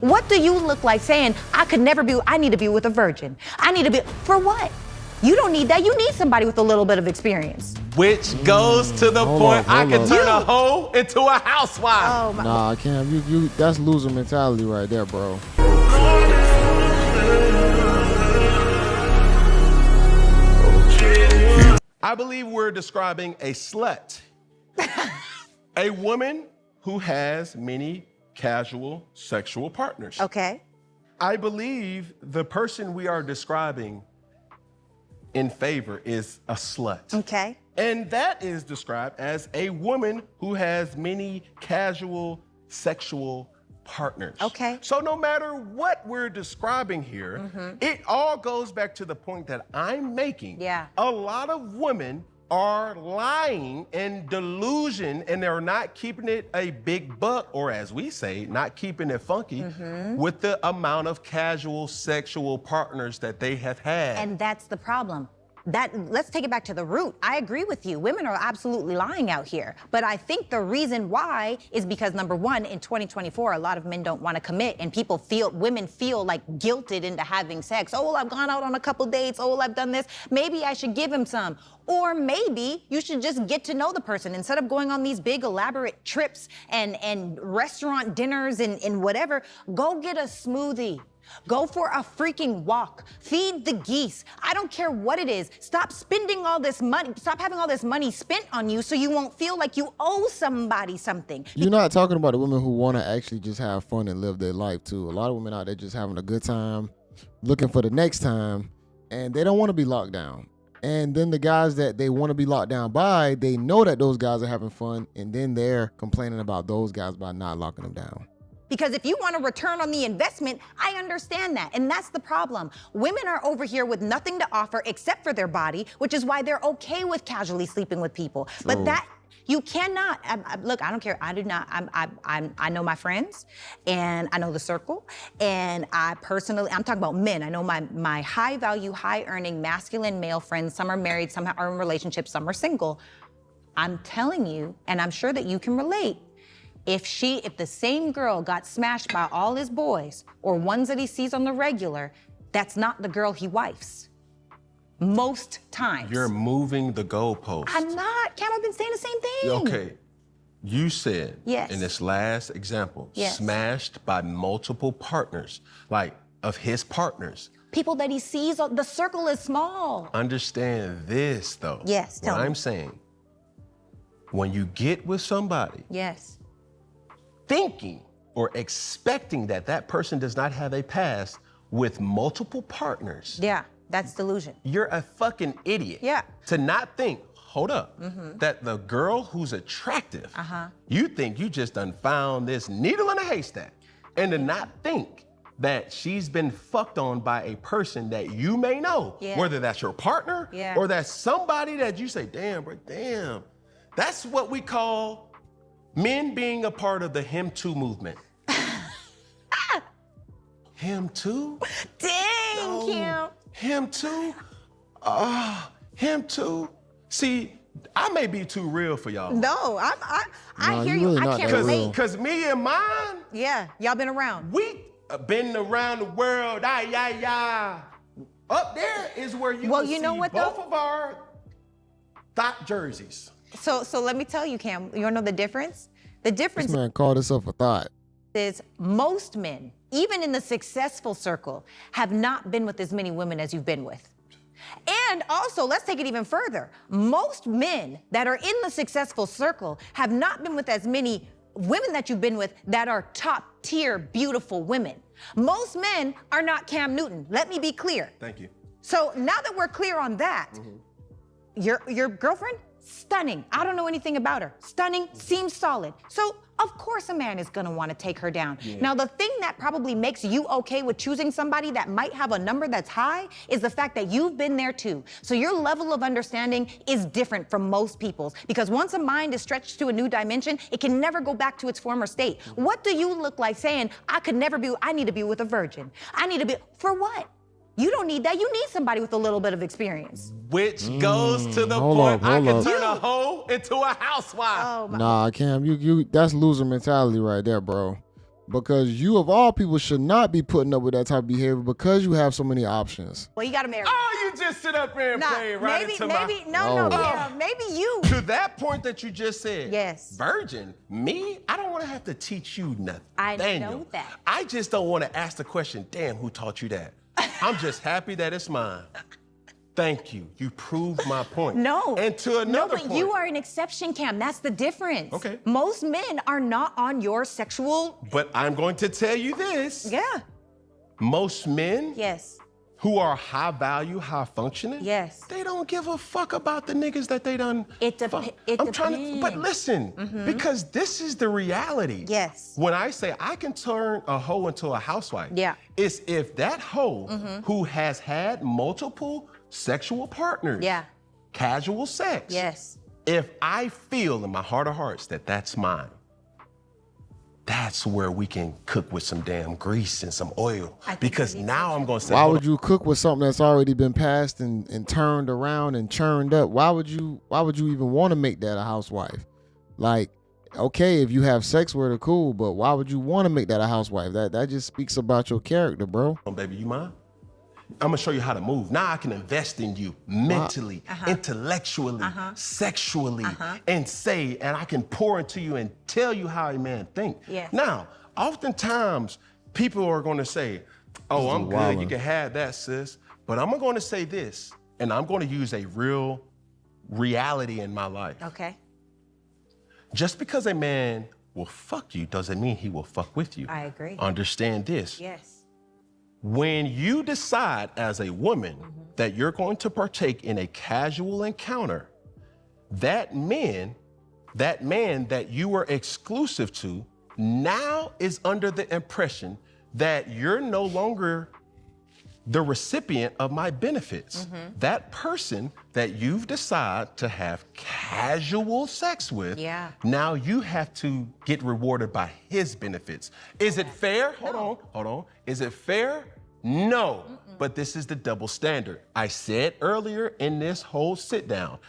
What do you look like saying, I need to be with a virgin? I need to be, for what? You don't need that. You need somebody with a little bit of experience. Which goes to the point I can turn a hoe into a housewife. Oh my. Nah, Cam, you that's loser mentality right there, bro. I believe we're describing a slut. A woman who has many casual sexual partners. Okay. I believe the person we are describing in favor is a slut. Okay. And that is described as a woman who has many casual sexual partners. Okay. So no matter what we're describing here, it all goes back to the point that I'm making. Yeah. A lot of women are lying in delusion, and they're not keeping it a big buck, or as we say, not keeping it funky with the amount of casual sexual partners that they have had. And that's the problem. Let's take it back to the root. I agree with you. Women are absolutely lying out here. But I think the reason why is because, number one, in 2024, a lot of men don't want to commit, and women feel like guilted into having sex. Oh, well, I've gone out on a couple dates. Oh, well, I've done this. Maybe I should give him some. Or maybe you should just get to know the person instead of going on these big elaborate trips and restaurant dinners and whatever. Go get a smoothie. Go for a freaking walk. Feed the geese. I don't care what it is. Stop spending all this money. Stop having all this money spent on you so you won't feel like you owe somebody something. You're not talking about the women who want to actually just have fun and live their life too. A lot of women out there just having a good time, looking for the next time, and they don't want to be locked down. And then the guys that they want to be locked down by, they know that those guys are having fun, and then they're complaining about those guys by not locking them down. Because if you want a return on the investment, I understand that. And that's the problem. Women are over here with nothing to offer except for their body, which is why they're okay with casually sleeping with people. True. But that, you cannot, look, I don't care. I do not, I know my friends and I know the circle. And I personally, I'm talking about men. I know my high value, high earning, masculine male friends. Some are married, some are in relationships, some are single. I'm telling you, and I'm sure that you can relate, if the same girl got smashed by all his boys or ones that he sees on the regular, that's not the girl he wifes. Most times. You're moving the goalpost. I'm not. Cam, I've been saying the same thing. Okay. You said Yes. in this last example, Yes. smashed by multiple partners, like of his partners. People that he sees, the circle is small. Understand this though. Yes, tell what me. I'm saying. When you get with somebody, Yes. thinking or expecting that that person does not have a past with multiple partners, Yeah, that's delusion. you're a fucking idiot. Yeah. To not think, hold up, that the girl who's attractive, you think you just done found this needle in a haystack, and to not think that she's been fucked on by a person that you may know, Yeah. whether that's your partner Yeah. or that's somebody that you say, damn, bro, damn. That's what we call men being a part of the him too movement. Him too? Dang, Kim. Him too? Him too? See, I may be too real for y'all. No, I No, hear you you. really I not can't that relate. real. Because me and mine, Yeah, y'all been around. we been around the world, Up there is where you Well, will you know see what, both though? of our thought jerseys. So let me tell you, Cam, you wanna know the difference? The This difference man called himself a thought. is most men, even in the successful circle, have not been with as many women as you've been with. And also, let's take it even further. Most men that are in the successful circle have not been with as many women that you've been with that are top tier, beautiful women. Most men are not Cam Newton. Let me be clear. Thank you. So now that we're clear on that, your girlfriend, stunning. I don't know anything about her. Stunning, seems solid. So of course a man is gonna wanna take her down. Now the thing that probably makes you okay with choosing somebody that might have a number that's high is the fact that you've been there too. So your level of understanding is different from most people's, because once a mind is stretched to a new dimension, it can never go back to its former state. What do you look like saying, I need to be with a virgin? I need to be, for what? You don't need that. You need somebody with a little bit of experience. Which goes to the hold point up, I hold can up. turn a hoe into a housewife. Oh my. Nah, Cam, you that's loser mentality right there, bro. because you of all people should not be putting up with that type of behavior because you have so many options. Well, you gotta marry. Oh, you just sit up here and play right into my... Maybe you. To that point that you just said, yes, virgin, me, I don't want to have to teach you nothing. I Daniel, know that. I just don't want to ask the question, damn, who taught you that? I'm just happy that it's mine. Thank you. You proved my point. No. And to another point. You are an exception, Cam. That's the difference. Okay. Most men are not on your sexual... But I'm going to tell you this. Yeah. Most men... Yes. Who are high value, high functioning, yes, they don't give a fuck about the niggas that they done. It depends. But listen, because this is the reality. Yes. When I say I can turn a hoe into a housewife, yeah, it's if that hoe who has had multiple sexual partners, yeah, casual sex, yes, if I feel in my heart of hearts that that's mine, that's where we can cook with some damn grease and some oil. Because now I'm going to say, why would you cook with something that's already been passed and turned around and churned up? Why would you even want to make that a housewife? Like, okay, if you have sex with her, cool, but why would you want to make that a housewife? That just speaks about your character, bro. Oh, baby, you mind? I'm gonna show you how to move. Now I can invest in you mentally, intellectually, sexually, and I can pour into you and tell you how a man thinks. Yes. Now, oftentimes people are gonna say, oh, I'm good, you can have that, sis. But I'm gonna say this, and I'm gonna use a real reality in my life. Okay. Just because a man will fuck you doesn't mean he will fuck with you. I agree. Understand this. Yes. When you decide as a woman that you're going to partake in a casual encounter, that man that you were exclusive to now is under the impression that you're no longer the recipient of my benefits. That person that you've decided to have casual sex with, now you have to get rewarded by his benefits. Is it fair? Hold on. Is it fair? No, but this is the double standard. I said earlier in this whole sit down,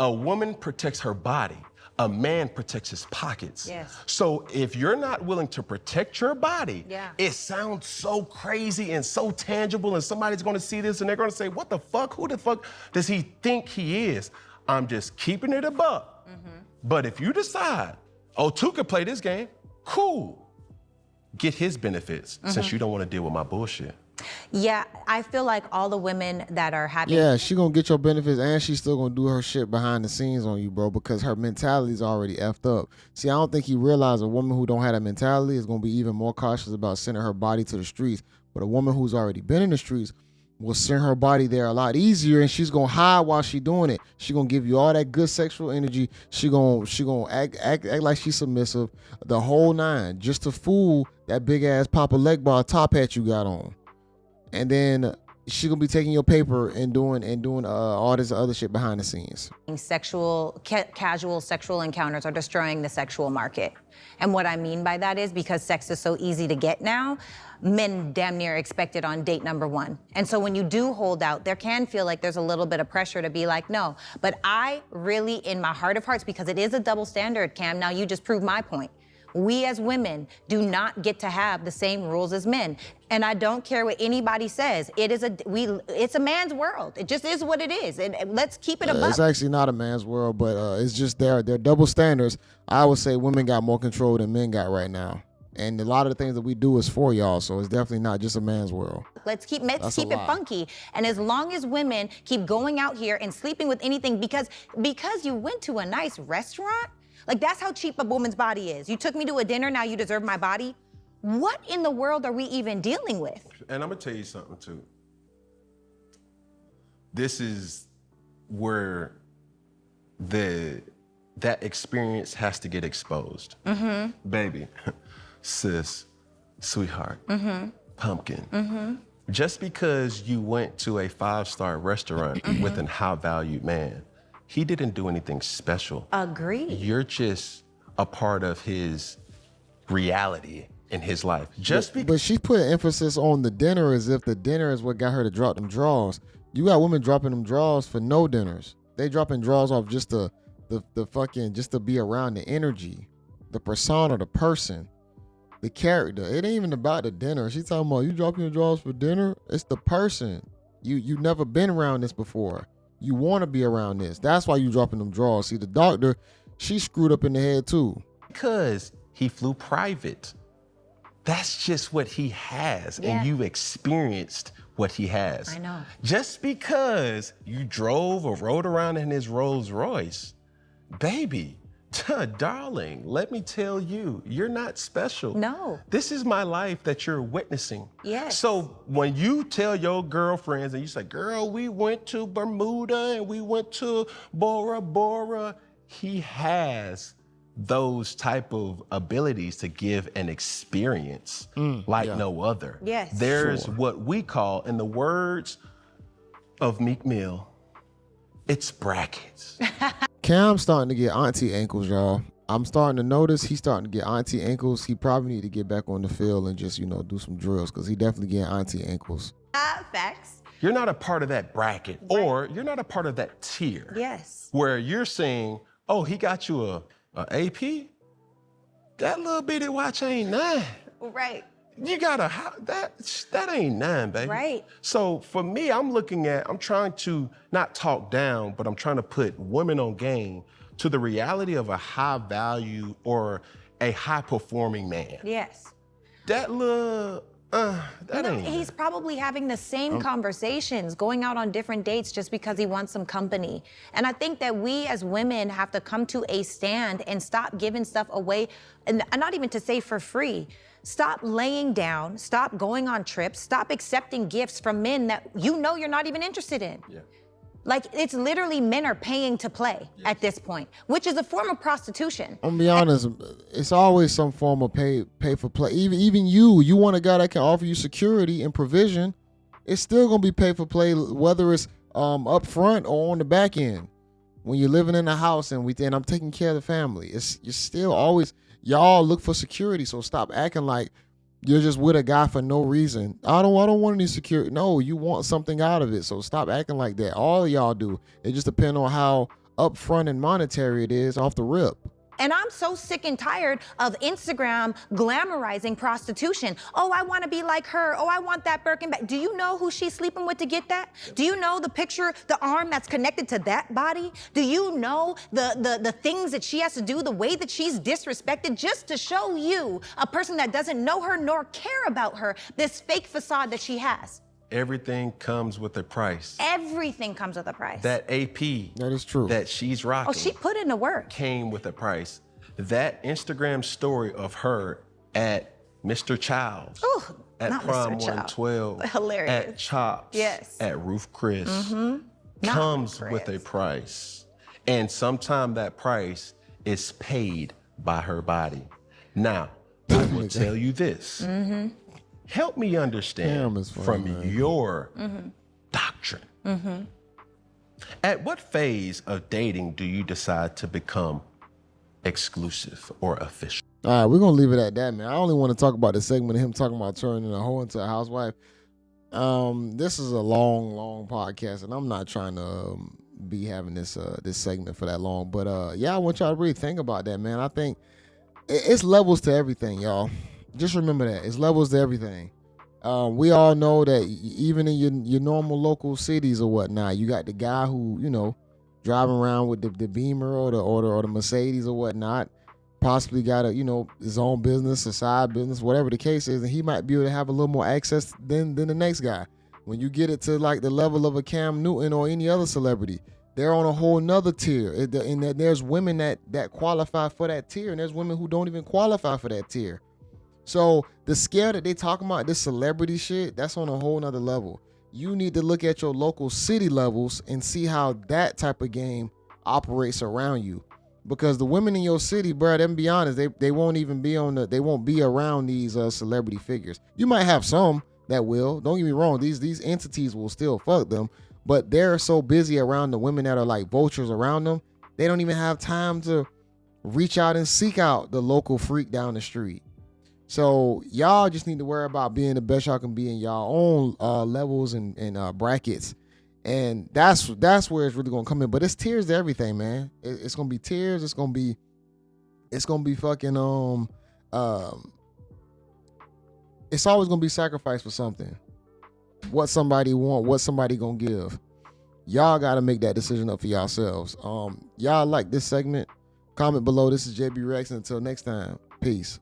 a woman protects her body. A man protects his pockets. Yes. So if you're not willing to protect your body, it sounds so crazy and so tangible, and somebody's gonna see this and they're gonna say, what the fuck? Who the fuck does he think he is? I'm just keeping it a buck. But if you decide, oh, two could play this game, cool. Get his benefits since you don't wanna deal with my bullshit. Yeah, I feel like all the women that are happy. Yeah, she gonna get your benefits and she's still gonna do her shit behind the scenes on you, bro, because her mentality's already effed up. See, I don't think he realized a woman who don't have that mentality is gonna be even more cautious about sending her body to the streets. But a woman who's already been in the streets will send her body there a lot easier, and she's gonna hide while she doing it. She gonna give you all that good sexual energy. She gonna act like she's submissive, the whole nine, just to fool that big ass Papa Leg Bar top hat you got on. And then she gonna be taking your paper and doing all this other shit behind the scenes. Casual sexual encounters are destroying the sexual market. And what I mean by that is because sex is so easy to get now, men damn near expect it on date number one. And so when you do hold out, there can feel like there's a little bit of pressure to be like, no. But I really, in my heart of hearts, because it is a double standard, Cam, now you just proved my point. We as women do not get to have the same rules as men. And I don't care what anybody says. It's a man's world. It just is what it is. And let's keep it above. It's actually not a man's world, but it's just they're double standards. I would say women got more control than men got right now. And a lot of the things that we do is for y'all, so it's definitely not just a man's world. Let's keep it funky. And as long as women keep going out here and sleeping with anything because you went to a nice restaurant, like, that's how cheap a woman's body is. You took me to a dinner, now you deserve my body. What in the world are we even dealing with? And I'm gonna tell you something too. This is where that experience has to get exposed. Baby, sis, sweetheart, pumpkin. Just because you went to a 5-star restaurant with a high-valued man, he didn't do anything special. Agreed. You're just a part of his reality in his life. But she put emphasis on the dinner as if the dinner is what got her to drop them draws. You got women dropping them draws for no dinners. They dropping draws off just the fucking, just to be around the energy, the persona, the person. the character. It ain't even about the dinner. She talking about you dropping your drawers for dinner. It's the person. You never been around this before. You want to be around this. That's why you dropping them drawers. See, the doctor, she screwed up in the head too. Because he flew private. That's just what he has. Yeah. And you've experienced what he has. I know. Just because you drove or rode around in his Rolls Royce, baby, darling, let me tell you, you're not special. No. This is my life that you're witnessing. Yes. So when you tell your girlfriends and you say, girl, we went to Bermuda and we went to Bora Bora, he has those type of abilities to give an experience like no other. Yes. There's what we call, in the words of Meek Mill, it's brackets. Cam's starting to get auntie ankles, y'all. I'm starting to notice he's starting to get auntie ankles. He probably need to get back on the field and just, do some drills because he definitely getting auntie ankles. Facts. You're not a part of that bracket, or you're not a part of that tier. Yes. Where you're saying, oh, he got you a AP? That little bitty watch ain't none. Right. You got that ain't none, baby. Right. So for me, I'm trying to not talk down, but I'm trying to put women on game to the reality of a high value or a high performing man. Yes. That little, that ain't. He's probably having the same conversations, going out on different dates just because he wants some company. And I think that we as women have to come to a stand and stop giving stuff away, and not even to say for free. Stop laying down, stop going on trips, stop accepting gifts from men that you're not even interested in. Yeah. Like, it's literally men are paying to play at this point, which is a form of prostitution. I'm gonna be honest, it's always some form of pay for play. Even you want a guy that can offer you security and provision, it's still gonna be pay for play, whether it's up front or on the back end. When you're living in a house and I'm taking care of the family, you're still always, y'all look for security. So stop acting like you're just with a guy for no reason. I don't want any security. No, you want something out of it. So stop acting like that. All of y'all do. It just depends on how upfront and monetary it is off the rip. And I'm so sick and tired of Instagram glamorizing prostitution. Oh, I want to be like her. Oh, I want that Birkin bag. Do you know who she's sleeping with to get that? Do you know the picture, the arm that's connected to that body? Do you know the things that she has to do, the way that she's disrespected just to show you, a person that doesn't know her nor care about her, this fake facade that she has? Everything comes with a price. Everything comes with a price. That AP That is true. that she's rocking Oh, she put in the work. came with a price. That Instagram story of her at Mr. Child's, Ooh, at not Prom Mr. Child. 112, Hilarious. at Chops, Yes. at Roof Chris, Not comes Roof with Chris. a price. And sometimes that price is paid by her body. Now, I will tell you this. Help me understand Damn, it's funny, from man. your doctrine. At what phase of dating do you decide to become exclusive or official? All right, we're gonna leave it at that, man. I only want to talk about the segment of him talking about turning a hoe into a housewife. This is a long podcast, and I'm not trying to be having this segment for that long. But yeah, I want y'all to really think about that, man. I think it's levels to everything, y'all. Just remember that it's levels to everything. We all know that even in your normal local cities or whatnot, you got the guy who driving around with the Beamer or the Mercedes or whatnot, possibly got his own business, a side business, whatever the case is, and he might be able to have a little more access than the next guy. When you get it to like the level of a Cam Newton or any other celebrity, they're on a whole nother tier. And there's women that qualify for that tier, and there's women who don't even qualify for that tier. So the scale that they talking about, this celebrity shit, that's on a whole nother level. You need to look at your local city levels and see how that type of game operates around you. Because the women in your city, bro, them be honest, they won't even be they won't be around these celebrity figures. You might have some that will. Don't get me wrong, these entities will still fuck them, but they're so busy around the women that are like vultures around them, they don't even have time to reach out and seek out the local freak down the street. So y'all just need to worry about being the best y'all can be in y'all own levels and brackets. And that's where it's really gonna come in. But it's tiers to everything, man. It's gonna be tiers. It's gonna be fucking it's always gonna be sacrifice for something. What somebody want, what somebody gonna give. Y'all gotta make that decision up for yourselves. Y'all like this segment? Comment below. This is JayBReacts. Until next time, peace.